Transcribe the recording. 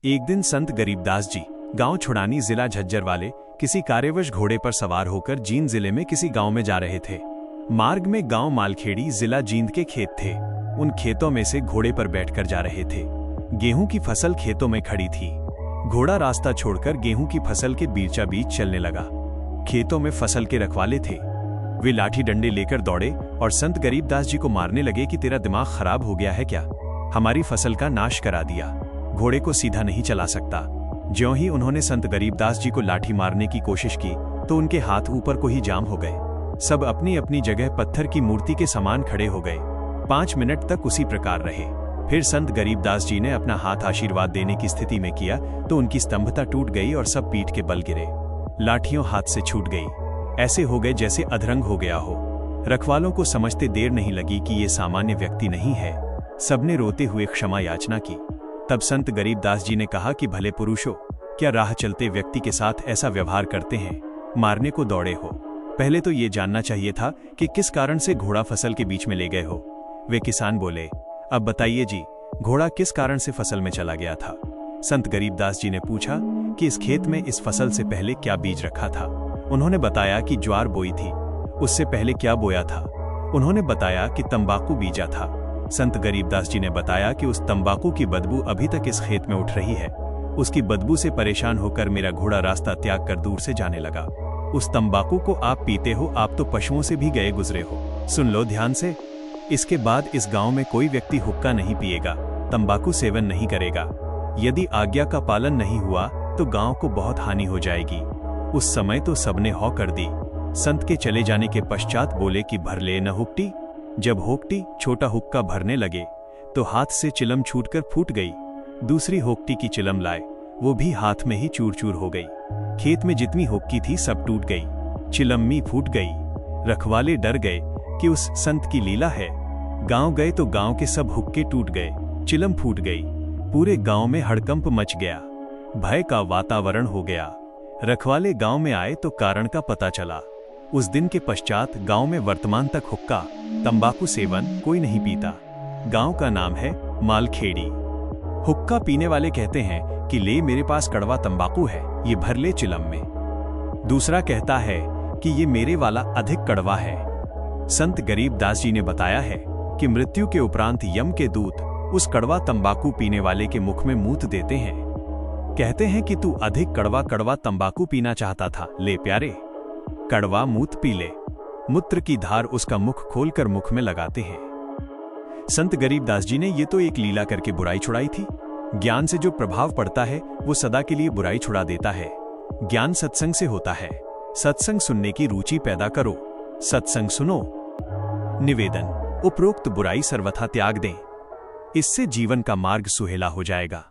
एक दिन संत गरीबदास जी गांव छुड़ानी जिला झज्जर वाले किसी कार्यवश घोड़े पर सवार होकर जींद जिले में किसी गांव में जा रहे थे। मार्ग में गांव मालखेड़ी जिला जींद के खेत थे। उन खेतों में से घोड़े पर बैठकर जा रहे थे। गेहूं की फसल खेतों में खड़ी थी। घोड़ा रास्ता छोड़कर गेहूं की फसल के बीचा बीच चलने लगा। खेतों में फसल के रखवाले थे। वे लाठी डंडे लेकर दौड़े और संत गरीबदास जी को मारने लगे कि तेरा दिमाग खराब हो गया है क्या? हमारी फसल का नाश करा दिया। घोड़े को सीधा नहीं चला सकता। ज्यों ही उन्होंने संत गरीबदास जी को लाठी मारने की कोशिश की तो उनके हाथ ऊपर को ही जाम हो गए। सब अपनी अपनी जगह पत्थर की मूर्ति के समान खड़े हो गए। 5 मिनट तक उसी प्रकार रहे। फिर संत गरीबदास जी ने अपना हाथ आशीर्वाद देने की स्थिति में किया तो उनकी स्तंभता टूट गई और सब पीठ के बल गिरे। लाठियों हाथ से छूट गई। ऐसे हो गए जैसे अधरंग हो गया हो। रखवालों को समझते देर नहीं लगी कि ये सामान्य व्यक्ति नहीं है। सबने रोते हुए क्षमा याचना की। तब संत गरीबदास जी ने कहा कि भले पुरुषों, क्या राह चलते व्यक्ति के साथ ऐसा व्यवहार करते हैं? मारने को दौड़े हो। पहले तो ये जानना चाहिए था कि किस कारण से घोड़ा फसल के बीच में ले गए हो। वे किसान बोले, अब बताइए जी, घोड़ा किस कारण से फसल में चला गया था? संत गरीबदास जी ने पूछा कि इस खेत में इस फसल से पहले क्या बीज रखा था? उन्होंने बताया कि ज्वार बोई थी। उससे पहले क्या बोया था? उन्होंने बताया कि तंबाकू बीजा था। संत गरीबदास जी ने बताया कि उस तंबाकू की बदबू अभी तक इस खेत में उठ रही है। उसकी बदबू से परेशान होकर मेरा घोड़ा रास्ता त्याग कर दूर से जाने लगा। उस तंबाकू को आप पीते हो, आप तो पशुओं से भी गए गुजरे हो। सुन लो ध्यान से, इसके बाद इस गांव में कोई व्यक्ति हुक्का नहीं पिएगा, तंबाकू सेवन नहीं करेगा। यदि आज्ञा का पालन नहीं हुआ तो गांव को बहुत हानि हो जाएगी। उस समय तो सबने हौ कर दी। संत के चले जाने के पश्चात बोले कि भर ले न हुक्टी। जब होकटी छोटा हुक्का भरने लगे तो हाथ से चिलम छूटकर फूट गई। दूसरी होकटी की चिलम लाए, वो भी हाथ में ही चूर चूर हो गई। खेत में जितनी होक्की थी सब टूट गई। चिलम्मी फूट गई। रखवाले डर गए कि उस संत की लीला है। गांव गए तो गांव के सब हुक्के टूट गए, चिलम फूट गई। पूरे गांव में हड़कंप मच गया। भय का वातावरण हो गया। रखवाले गांव में आए तो कारण का पता चला। उस दिन के पश्चात गांव में वर्तमान तक हुक्का, तंबाकू सेवन कोई नहीं पीता। गांव का नाम है मालखेड़ी। हुक्का पीने वाले कहते हैं कि ले मेरे पास कड़वा तंबाकू है, ये भर ले चिलम में। दूसरा कहता है कि ये मेरे वाला अधिक कड़वा है। संत गरीबदास जी ने बताया है कि मृत्यु के उपरांत यम के दूत उस कड़वा तंबाकू पीने वाले के मुख में मूत देते हैं। कहते हैं कि तू अधिक कड़वा तंबाकू पीना चाहता था, ले प्यारे, कड़वा मूत पी ले। मूत्र की धार उसका मुख खोलकर मुख में लगाते हैं। संत गरीबदास जी ने ये तो एक लीला करके बुराई छुड़ाई थी। ज्ञान से जो प्रभाव पड़ता है वो सदा के लिए बुराई छुड़ा देता है। ज्ञान सत्संग से होता है। सत्संग सुनने की रुचि पैदा करो। सत्संग सुनो। निवेदन, उपरोक्त बुराई सर्वथा त्याग दें। इससे जीवन का मार्ग सुहेला हो जाएगा।